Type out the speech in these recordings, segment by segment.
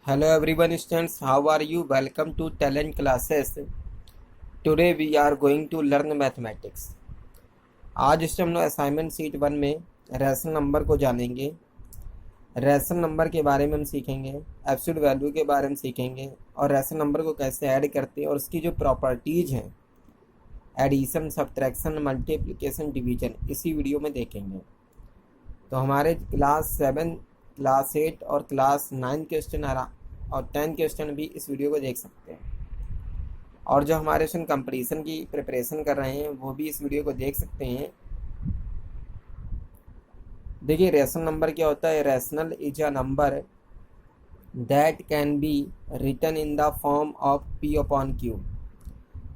Hello everyone students, how are you? Welcome to Talent Classes. Today we are going to learn mathematics. आज इस हम लोग assignment seat 1 में rational number को जानेंगे। रैशनल नंबर के बारे में हम सीखेंगे, एब्सोल्यूट वैल्यू के बारे में सीखेंगे और रैशनल नंबर को कैसे ऐड करते हैं और उसकी जो प्रॉपर्टीज़ हैं, एडिशन, सब्ट्रैक्शन, मल्टीप्लिकेशन, डिवीजन, इसी वीडियो में देखेंगे। तो हमारे क्लास 7, क्लास 8 और क्लास 9 क्वेश्चन और 10 क्वेश्चन भी इस वीडियो को देख सकते हैं। और जो हमारे स्टूडेंट कंपटीशन की प्रिपरेशन कर रहे हैं वो भी इस वीडियो को देख सकते हैं। देखिए रैशनल नंबर क्या होता है। Rational is a number that can be written in the form of P upon Q,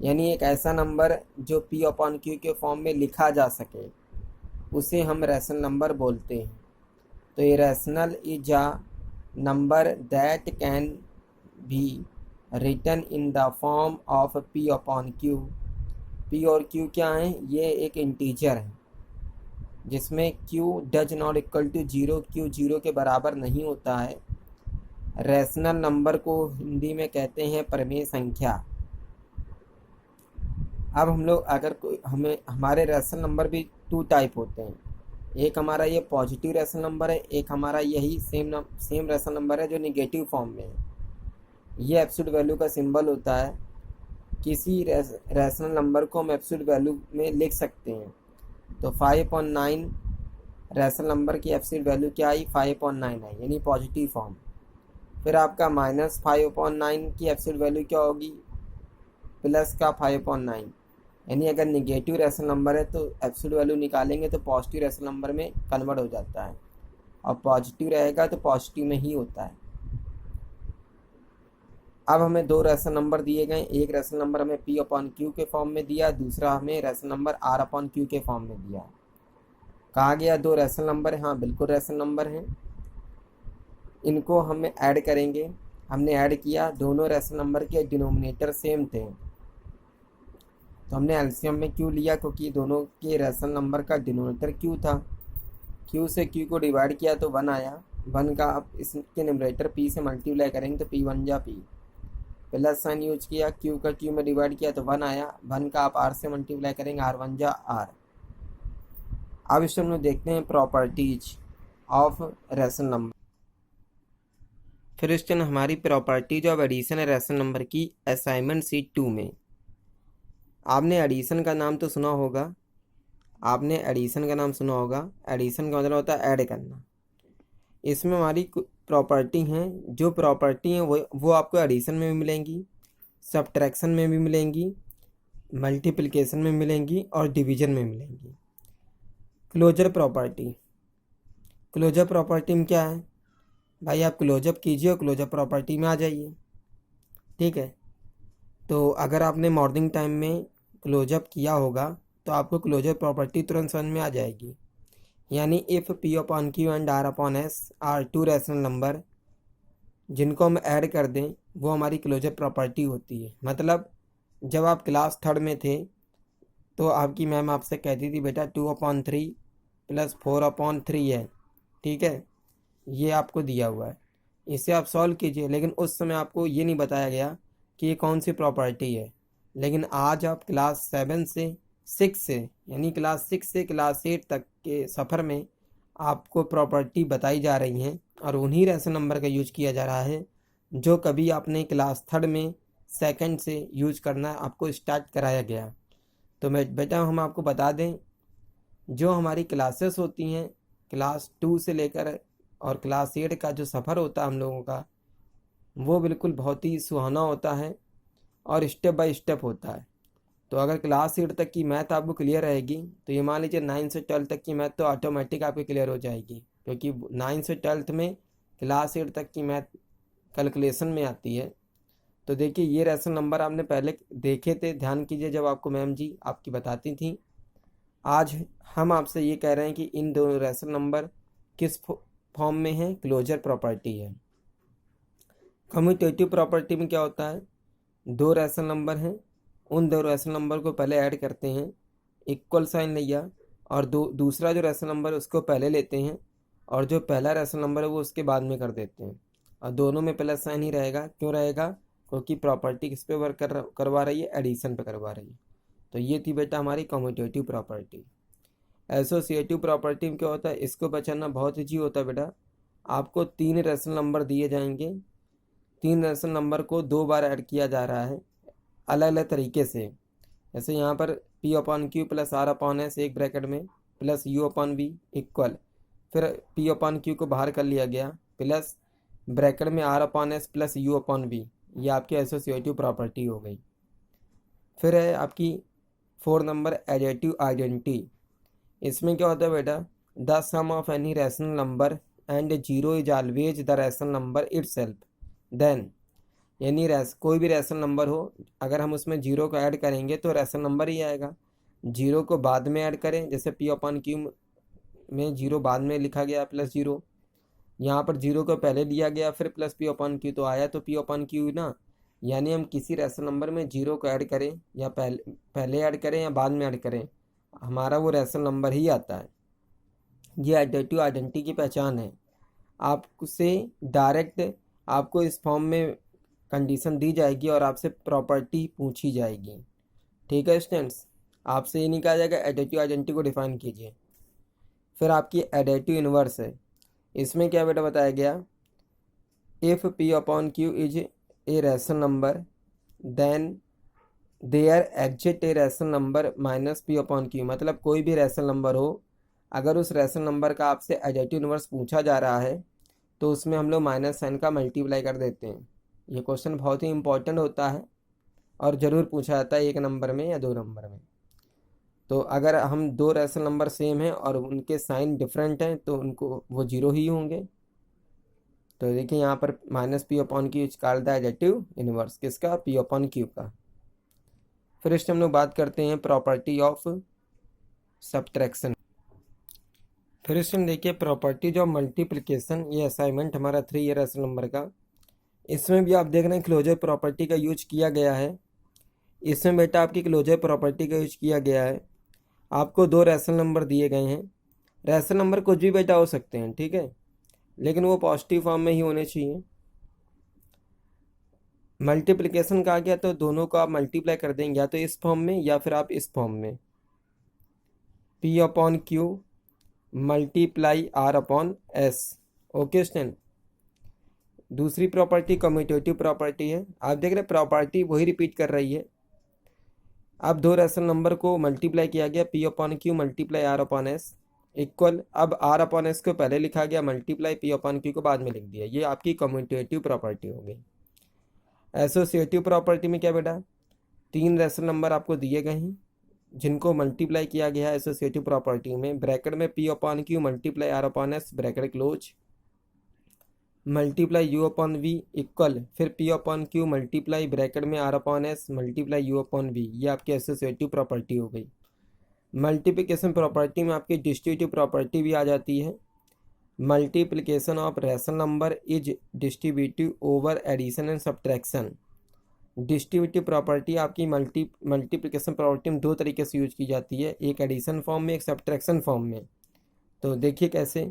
यानी एक ऐसा नंबर जो पी अपॉन क्यू के फॉर्म में लिखा जा सके उसे हम रैशनल नंबर बोलते हैं। तो ये rational is a number that can be written in the form of P upon Q. P और क्यू क्या है? ये एक इंटीजर है जिसमें Q does not equal to zero, Q zero के बराबर नहीं होता है। रैशनल नंबर को हिंदी में कहते हैं परिमेय संख्या। अब हम लोग अगर हमारे रैशनल नंबर भी 2 टाइप होते हैं। एक हमारा ये पॉजिटिव रैशनल नंबर है, एक हमारा यही सेम रैशनल नंबर है जो नेगेटिव फॉर्म में है। ये एब्सोल्यूट वैल्यू का सिंबल होता है। किसी रैशनल नंबर को हम एब्सोल्यूट वैल्यू में लिख सकते हैं। तो 5/9 रैशनल नंबर की एब्सोल्यूट वैल्यू क्या आई? 5/9 आई, यानी पॉजिटिव फॉर्म। फिर आपका -5/9 की एब्सोल्यूट वैल्यू क्या होगी? प्लस का 5/9, यानी अगर निगेटिव रैशनल नंबर है तो एब्सोल्यूट वैल्यू निकालेंगे तो पॉजिटिव रैशनल नंबर में कन्वर्ट हो जाता है, और पॉजिटिव रहेगा तो पॉजिटिव में ही होता है। अब हमें 2 रैशनल नंबर दिए गए। एक रैशनल नंबर हमें पी अपॉन क्यू के फॉर्म में दिया, दूसरा हमें rational number R upon Q के फॉर्म में दिया। कहा गया 2 रैशनल नंबर है। हाँ बिल्कुल रैशनल नंबर हैं। इनको हमें ऐड करेंगे। हमने ऐड किया, दोनों रैशनल नंबर के डिनोमिनेटर सेम थे तो हमने एलसीएम में क्यू लिया, क्योंकि दोनों के रैशनल नंबर का डिनोमिनेटर क्यू था। क्यू से क्यू को डिवाइड किया तो 1 आया। 1 का आप इसके न्यूमरेटर पी से मल्टीप्लाई करेंगे तो पी 1 जा पी। प्लस साइन यूज किया, क्यू का क्यू में डिवाइड किया तो 1 आया। 1 का आप आर से मल्टीप्लाई करेंगे, आर 1 जा आर। अब इस हम लोग देखते हैं प्रॉपर्टीज ऑफ रैशनल नंबर। फिर इस हमारी प्रॉपर्टीज ऑफ एडिशन है रैशनल नंबर की असाइनमेंट सीट 2 में। आपने एडिशन का नाम तो सुना होगा, एडिशन का मतलब होता है ऐड करना। इसमें हमारी प्रॉपर्टी हैं, जो प्रॉपर्टी हैं वो आपको एडिशन में भी मिलेंगी, सब्ट्रैक्शन में भी मिलेंगी, मल्टीप्लिकेशन में मिलेंगी और डिवीजन में मिलेंगी। क्लोजर प्रॉपर्टी में क्या है भाई? आप क्लोजअप कीजिए और क्लोजर प्रॉपर्टी में आ जाइए। ठीक है, तो अगर आपने मॉर्निंग टाइम में क्लोजअप किया होगा तो आपको क्लोजर प्रॉपर्टी तुरंत समझ में आ जाएगी। यानी if P upon Q and R upon S are 2 rational number, जिनको हम ऐड कर दें वो हमारी क्लोजर प्रॉपर्टी होती है। मतलब जब आप क्लास 3 में थे तो आपकी मैम आपसे कहती थी बेटा 2/3 + 4/3 है। ठीक है, ये आपको दिया हुआ है, इसे आप सॉल्व कीजिए। लेकिन उस समय आपको ये नहीं बताया गया कि ये कौन सी प्रॉपर्टी है। लेकिन आज आप क्लास 7 से 6 से, यानी क्लास 6 से क्लास 8 तक के सफ़र में आपको प्रॉपर्टी बताई जा रही हैं और उन्हीं रैशनल नंबर का यूज किया जा रहा है जो कभी आपने क्लास 3 में सेकंड से यूज करना आपको स्टार्ट कराया गया। तो मैं बेटा हम आपको बता दें, जो हमारी क्लासेस होती हैं क्लास 2 से लेकर और क्लास 8 का जो सफ़र होता है हम लोगों का, वो बिल्कुल बहुत ही सुहाना होता है और स्टेप बाय स्टेप होता है। तो अगर क्लास 8 तक की मैथ आपको क्लियर रहेगी तो ये मान लीजिए 9 से 12 तक की मैथ तो ऑटोमेटिक आपकी क्लियर हो जाएगी, क्योंकि 9 से 12 में क्लास 8 तक की मैथ कैलकुलेशन में आती है। तो देखिए ये रैशनल नंबर आपने पहले देखे थे, ध्यान कीजिए जब आपको मैम जी आपकी बताती थी। आज हम आपसे ये कह रहे हैं कि इन दोनों रैशनल नंबर किस फॉर्म में है? क्लोजर प्रॉपर्टी है। कम्यूटेटिव प्रॉपर्टी में क्या होता है? 2 रैशनल नंबर हैं, उन 2 रैशनल नंबर को पहले ऐड करते हैं, इक्वल साइन लिया और दूसरा जो रैशनल नंबर है उसको पहले लेते हैं और जो पहला रैशनल नंबर है वो उसके बाद में कर देते हैं। और दोनों में प्लस साइन ही रहेगा। क्यों रहेगा? क्योंकि प्रॉपर्टी किस पे वर्क करवा रही है? एडिशन पे करवा रही है। तो ये थी बेटा हमारी कम्यूटेटिव प्रॉपर्टी। एसोसिएटिव प्रॉपर्टी में क्या होता है, इसको पहचानना बहुत ईजी होता है बेटा। आपको 3 रेशनल नंबर दिए जाएंगे, 3 रेशनल नंबर को 2 बार ऐड किया जा रहा है अलग अलग तरीके से। जैसे यहाँ पर P upon Q plus R upon S एक ब्रैकेट में plus U upon V equal, फिर P अपॉन Q को बाहर कर लिया गया प्लस ब्रैकेट में R upon S plus U upon V। ये आपकी एसोसिएटिव प्रॉपर्टी हो गई। फिर है आपकी 4 नंबर एडिटिव आइडेंटिटी। इसमें क्या होता है बेटा, the sum of any rational number and zero is always the rational number itself. Then यानी कोई भी रैशनल नंबर हो, अगर हम उसमें जीरो को ऐड करेंगे तो रैशनल नंबर ही आएगा। जीरो को बाद में ऐड करें, जैसे P अपॉन Q में जीरो बाद में लिखा गया प्लस जीरो, यहाँ पर जीरो को पहले लिया गया फिर प्लस P अपॉन Q तो आया तो P अपॉन Q ना। यानी हम किसी रैशनल नंबर में जीरो को ऐड करें या पहले ऐड करें या बाद में ऐड करें, हमारा वो रैशनल नंबर ही आता है। ये एडिटिव आइडेंटिटी की पहचान है। आपसे डायरेक्ट आपको इस फॉर्म में कंडीशन दी जाएगी और आपसे प्रॉपर्टी पूछी जाएगी। ठीक है स्टूडेंट्स, आपसे ये नहीं कहा जाएगा एडिटिव आइडेंटिटी को डिफाइन कीजिए। फिर आपकी एडिटिव इनवर्स है। इसमें क्या बेटा बताया गया, if P upon Q is a rational number then there exit a rational number minus P upon Q। मतलब कोई भी रैशनल नंबर हो, अगर उस रैशनल नंबर का आपसे एडिटिव इनवर्स पूछा जा रहा है तो उसमें हम लोग माइनस साइन का मल्टीप्लाई कर देते हैं। ये क्वेश्चन बहुत ही इंपॉर्टेंट होता है और ज़रूर पूछा जाता है 1 नंबर में या 2 नंबर में। तो अगर हम 2 रैशनल नंबर सेम हैं और उनके साइन डिफरेंट हैं तो उनको वो जीरो ही होंगे। तो देखिए यहाँ पर minus P upon Q is called the additive inverse. किसका? P अपॉन Q का। फिर इस टाइम हम लोग बात करते हैं प्रॉपर्टी ऑफ सब्ट्रैक्शन। फिर इस टाइम देखिए प्रॉपर्टीज ऑफ मल्टीप्लिकेशन। ये असाइनमेंट हमारा 3 ईयर रैशनल नंबर का। इसमें भी आप देख रहे हैं क्लोजर प्रॉपर्टी का यूज किया गया है। इसमें बेटा आपकी क्लोजर प्रॉपर्टी का यूज किया गया है। आपको 2 रैशनल नंबर दिए गए हैं। रैशनल नंबर कुछ भी बेटा हो सकते हैं, ठीक है, लेकिन वो पॉजिटिव फॉर्म में ही होने चाहिए। मल्टीप्लिकेशन कहा गया तो दोनों को आप मल्टीप्लाई कर देंगे, या तो इस फॉर्म में या फिर आप इस फॉर्म में, P upon Q multiply R upon S। Okay student. दूसरी प्रॉपर्टी कम्यूटेटिव प्रॉपर्टी है। आप देख रहे प्रॉपर्टी वही रिपीट कर रही है। अब 2 रैशनल नंबर को मल्टीप्लाई किया गया, P upon Q multiply R upon S equal, अब R अपॉन S को पहले लिखा गया मल्टीप्लाई P अपॉन Q को बाद में लिख दिया। ये आपकी कम्यूटेटिव प्रॉपर्टी हो गई। एसोसिएटिव प्रॉपर्टी में क्या बेटा, 3 रैशनल नंबर आपको दिए गए हैं जिनको मल्टीप्लाई किया गया है एसोसिएटिव प्रॉपर्टी में। ब्रैकेट में P upon Q multiply R upon S bracket close multiply U upon V equal, फिर P upon Q multiply bracket में R upon S multiply U upon V। ये आपकी एसोसिएटिव प्रॉपर्टी हो गई। Multiplication property में आपकी distributive property भी आ जाती है। Multiplication of rational number is distributive over addition and subtraction. Distributive property आपकी मल्टीप्लिकेशन प्रॉपर्टी में 2 तरीके से यूज की जाती है, एक एडिशन फॉर्म में, एक सब्ट्रैक्शन फॉर्म में। तो देखिए कैसे,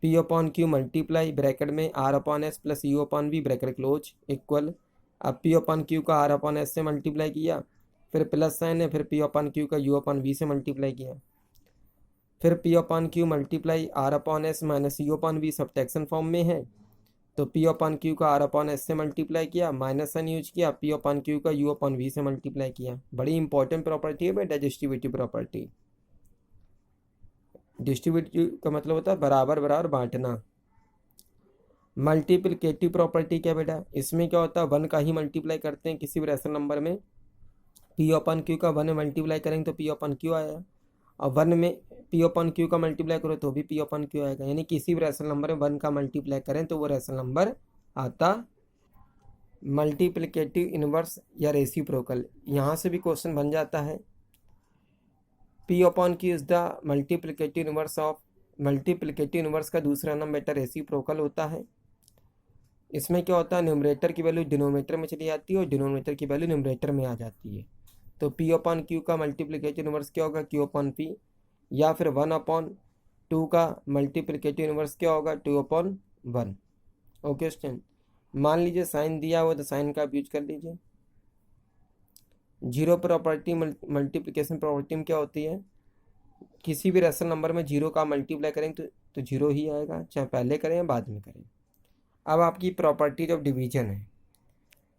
P upon Q multiply bracket में R upon S plus U upon V bracket close equal, अब P अपॉन Q का R अपॉन S से मल्टीप्लाई किया, फिर प्लस साइन है, फिर P अपॉन Q का U अपॉन V से मल्टीप्लाई किया, फिर P upon Q multiply R upon S minus U upon V subtraction form में है, तो P अपॉन Q का R अपॉन S से मल्टीप्लाई किया, माइनस साइन यूज किया, P अपॉन Q का U अपॉन V से मल्टीप्लाई किया। बड़ी इंपॉर्टेंट प्रॉपर्टी है बेटा डिस्ट्रीब्यूटिव प्रॉपर्टी। डिस्ट्रीब्यूटिव का मतलब होता है बराबर बराबर बांटना। मल्टीप्लिकेटिव प्रॉपर्टी क्या बेटा, इसमें क्या होता है 1 का ही मल्टीप्लाई करते हैं किसी भी रैशनल नंबर में। P अपॉन Q का 1 में मल्टीप्लाई करेंगे तो P अपॉन Q आया, और 1 में P अपॉन Q का मल्टीप्लाई करो तो भी P अपॉन Q आएगा। यानी किसी भी रैशनल नंबर में 1 का मल्टीप्लाई करें तो वो रैशनल नंबर आता। मल्टीप्लिकेटिव इनवर्स या रेसिप्रोकल, यहाँ से भी क्वेश्चन बन जाता है। P upon Q is the multiplicative inverse of, multiplicative inverse का दूसरा नाम बेटा रेसिप्रोकल होता है। इसमें क्या होता है, न्यूमरेटर की वैल्यू डिनोमिनेटर में चली जाती है और डिनोमिनेटर की वैल्यू न्यूमरेटर में आ जाती है। तो P अपॉन Q का मल्टीप्लिकेटिव इनवर्स क्या होगा, Q अपॉन P, या फिर 1 अपॉन 2 का मल्टीप्लिकेटिव इनवर्स क्या होगा, 2 अपॉन 1। Okay student. मान लीजिए साइन दिया हुआ तो साइन का आप यूज कर लीजिए। जीरो प्रॉपर्टी मल्टीप्लिकेशन प्रॉपर्टी में क्या होती है, किसी भी रेशनल नंबर में जीरो का मल्टीप्लाई करेंगे तो जीरो ही आएगा, चाहे पहले करें या बाद में करें। अब आपकी प्रॉपर्टी ऑफ डिवीजन है,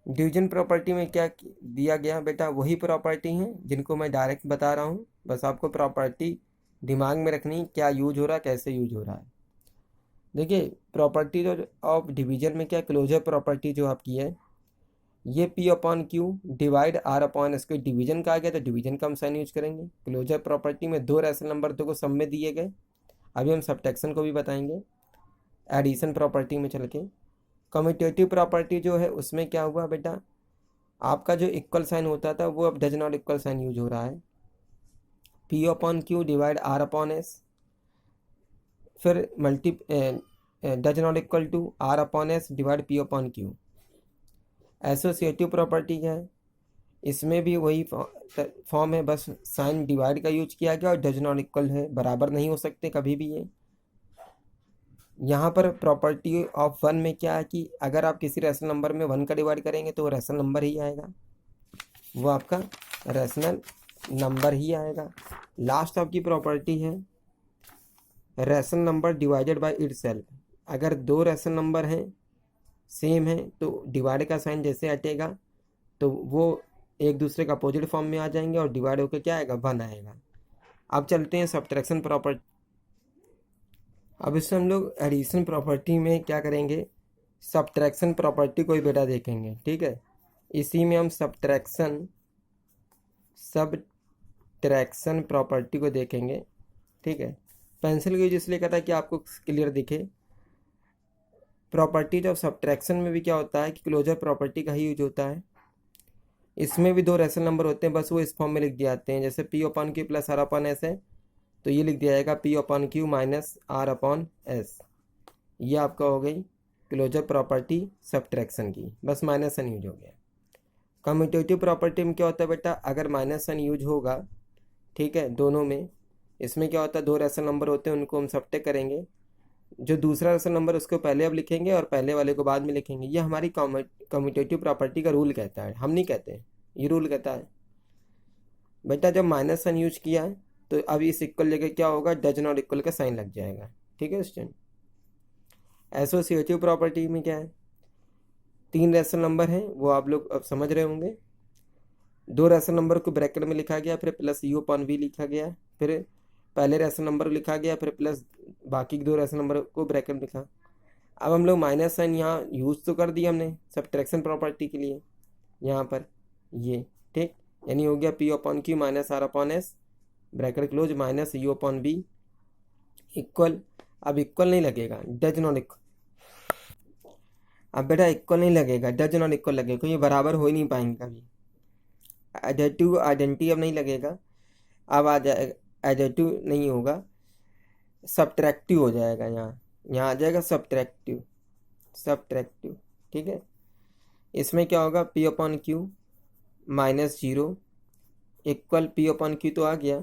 डिवीजन प्रॉपर्टी में क्या दिया गया बेटा, वही प्रॉपर्टी हैं जिनको मैं डायरेक्ट बता रहा हूँ, बस आपको प्रॉपर्टी दिमाग में रखनी, क्या यूज हो रहा है, कैसे यूज हो रहा है। देखिए प्रॉपर्टी जो ऑफ डिवीजन में क्या, क्लोजर प्रॉपर्टी जो आपकी है, ये P upon Q divide R upon S, कोई डिवीजन का आ गया तो डिवीजन का हम साइन यूज करेंगे। क्लोजर प्रॉपर्टी में दो रेशनल नंबर दो को सब में दिए गए, अभी हम सब्ट्रैक्शन को भी बताएंगे एडिशन प्रॉपर्टी में चल के। कम्यूटेटिव प्रॉपर्टी जो है उसमें क्या हुआ बेटा, आपका जो इक्वल साइन होता था वो अब does not equal sign use हो रहा है, P upon Q divide R upon S, फिर does not equal to R upon S divide P upon Q. Associative property क्या है, इसमें भी वही फॉर्म है, बस साइन डिवाइड का यूज किया गया और डज नॉट इक्वल है, बराबर नहीं हो सकते कभी भी ये। यहाँ पर प्रॉपर्टी ऑफ वन में क्या है कि अगर आप किसी रेशनल नंबर में वन का डिवाइड करेंगे तो वो रेशनल नंबर ही आएगा, वो आपका रेशनल नंबर ही आएगा। लास्ट आपकी प्रॉपर्टी है rational number divided by itself, अगर दो रेशनल नंबर हैं सेम है तो डिवाइड का साइन जैसे हटेगा तो वो एक दूसरे का अपोजिट फॉर्म में आ जाएंगे और डिवाइड होकर क्या आएगा, वन आएगा। अब चलते हैं सब्ट्रैक्शन प्रॉपर्टी। अब इसमें हम लोग एडिशन प्रॉपर्टी में क्या करेंगे, सब्ट्रैक्शन प्रॉपर्टी को ही बेटा देखेंगे, ठीक है। इसी में हम सब्ट्रैक्शन प्रॉपर्टी को देखेंगे, ठीक है। पेंसिल को इसलिए कहता है कि आपको क्लियर दिखे। प्रॉपर्टी ऑफ सब्ट्रैक्शन में भी क्या होता है कि क्लोजर प्रॉपर्टी का ही यूज होता है, इसमें भी दो रेशनल नंबर होते हैं, बस वो इस फॉर्म में लिख दिए जाते हैं। जैसे P upon Q plus R upon S है तो ये लिख दिया जाएगा P upon Q minus R upon S, ये आपका हो गई क्लोजर प्रॉपर्टी सब्ट्रैक्शन की, बस माइनस साइन यूज हो गया। कम्यूटेटिव प्रॉपर्टी में क्या होता है बेटा, अगर माइनस साइन यूज होगा, ठीक है, दोनों में, इसमें क्या होता है दो रेशनल नंबर होते हैं उनको हम सब्ट्रैक्ट करेंगे, जो दूसरा रेशनल नंबर उसको पहले अब लिखेंगे और पहले वाले को बाद में लिखेंगे। ये हमारी कम्यूटेटिव प्रॉपर्टी का रूल कहता है, हम नहीं कहते, ये रूल कहता है। बेटा जब माइनस साइन यूज किया है तो अब इस इक्वल जगह क्या होगा, डज नॉट इक्वल का साइन लग जाएगा, ठीक है स्टूडेंट। एसोसिएटिव प्रॉपर्टी में क्या है, तीन रेशनल नंबर हैं वो आप लोग अब समझ रहे होंगे, दो रेशनल नंबर को ब्रैकेट में लिखा गया, फिर प्लस U अपॉन V लिखा गया, फिर पहले रेशनल नंबर लिखा गया, फिर प्लस बाकी दो रेशनल नंबर को ब्रैकेट में लिखा। अब हम लोग माइनस साइन यहाँ यूज तो कर दिया हमने सब्ट्रैक्शन प्रॉपर्टी के लिए यहाँ पर, ये ठीक, यानी हो गया P upon Q minus R upon S bracket close minus U upon V equal, अब इक्वल नहीं लगेगा, डज नॉट इक्वल, अब बेटा इक्वल नहीं लगेगा, डज नॉट इक्वल लगेगा, ये बराबर हो ही नहीं पाएंगे कभी। एडिटिव आइडेंटिटी अब नहीं लगेगा, अब आ जाएगा एडिटिव नहीं होगा, सब्ट्रैक्टिव हो जाएगा, यहाँ आ जाएगा सब्ट्रैक्टिव, ठीक है। इसमें क्या होगा, P upon Q minus zero equal P upon Q तो आ गया,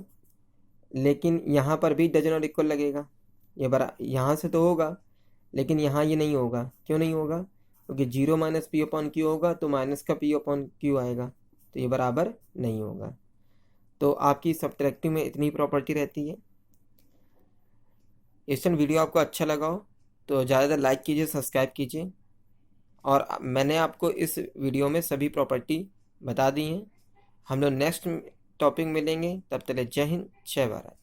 लेकिन यहाँ पर भी डज नॉट इक्वल लगेगा, ये यहाँ से तो होगा लेकिन यहाँ ये नहीं होगा, क्यों नहीं होगा, क्योंकि zero minus P upon Q होगा तो माइनस का P अपॉन क्यू आएगा, तो ये बराबर नहीं होगा। तो आपकी सब्ट्रैक्टिव में इतनी प्रॉपर्टी रहती है। इस वीडियो आपको अच्छा लगा हो तो ज़्यादातर लाइक कीजिए, सब्सक्राइब कीजिए, और मैंने आपको इस वीडियो में सभी प्रॉपर्टी बता दी हैं। हम लोग नेक्स्ट टॉपिक मिलेंगे, तब तक जय हिंद जय भारत।